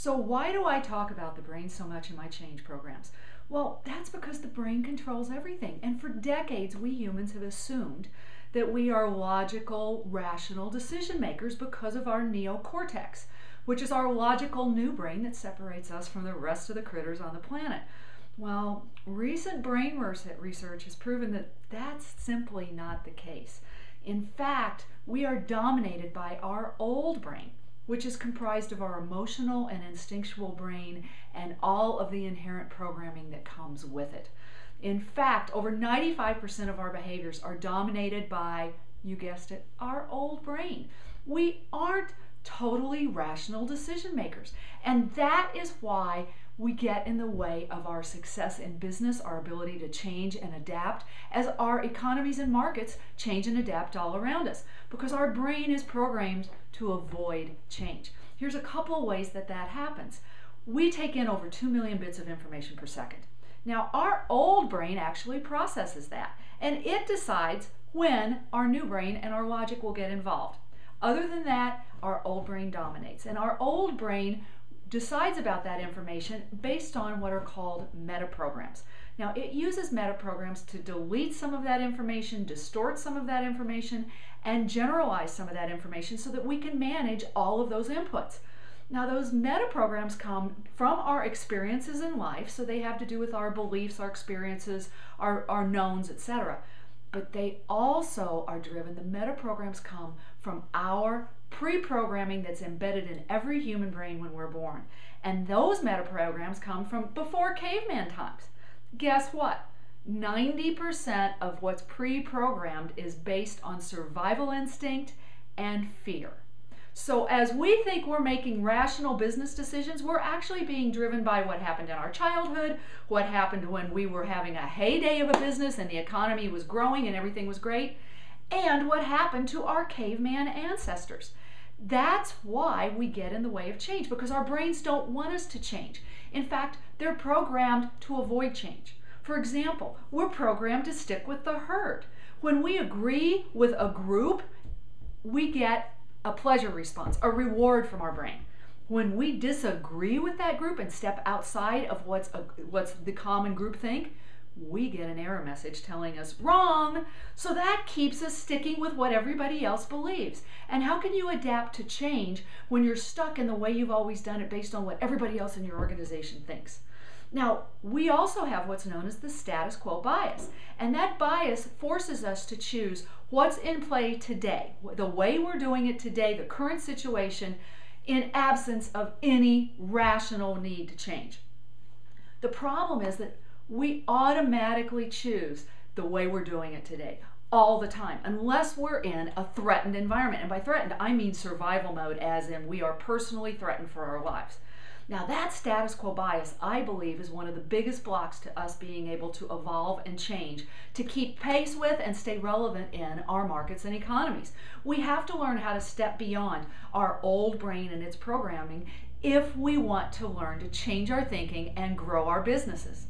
So why do I talk about the brain so much in my change programs? Well, that's because the brain controls everything. And for decades, we humans have assumed that we are logical, rational decision makers because of our neocortex, which is our logical new brain that separates us from the rest of the critters on the planet. Well, recent brain research has proven that that's simply not the case. In fact, we are dominated by our old brain, which is comprised of our emotional and instinctual brain and all of the inherent programming that comes with it. In fact, over 95% of our behaviors are dominated by, you guessed it, our old brain. We aren't totally rational decision makers. And that is why we get in the way of our success in business, our ability to change and adapt as our economies and markets change and adapt all around us, because our brain is programmed to avoid change. Here's a couple of ways that that happens. We take in over 2 million bits of information per second. Now, our old brain actually processes that, and it decides when our new brain and our logic will get involved. Other than that, our old brain dominates, and our old brain decides about that information based on what are called metaprograms. Now, it uses metaprograms to delete some of that information, distort some of that information, and generalize some of that information so that we can manage all of those inputs. Now, those metaprograms come from our experiences in life, so they have to do with our beliefs, our experiences, our knowns, etc. But they also are driven, the metaprograms come from our pre-programming that's embedded in every human brain when we're born. And those metaprograms come from before caveman times. Guess what? 90% of what's pre-programmed is based on survival instinct and fear. So as we think we're making rational business decisions, we're actually being driven by what happened in our childhood, what happened when we were having a heyday of a business and the economy was growing and everything was great, and what happened to our caveman ancestors. That's why we get in the way of change, because our brains don't want us to change. In fact, they're programmed to avoid change. For example, we're programmed to stick with the herd. When we agree with a group, we get a pleasure response, a reward from our brain. When we disagree with that group and step outside of what's the common group think, we get an error message telling us wrong. So that keeps us sticking with what everybody else believes. And how can you adapt to change when you're stuck in the way you've always done it based on what everybody else in your organization thinks? Now, we also have what's known as the status quo bias, and that bias forces us to choose what's in play today, the way we're doing it today, the current situation, in absence of any rational need to change. The problem is that we automatically choose the way we're doing it today all the time, unless we're in a threatened environment. And by threatened, I mean survival mode, as in we are personally threatened for our lives. Now, that status quo bias, I believe, is one of the biggest blocks to us being able to evolve and change, to keep pace with and stay relevant in our markets and economies. We have to learn how to step beyond our old brain and its programming if we want to learn to change our thinking and grow our businesses.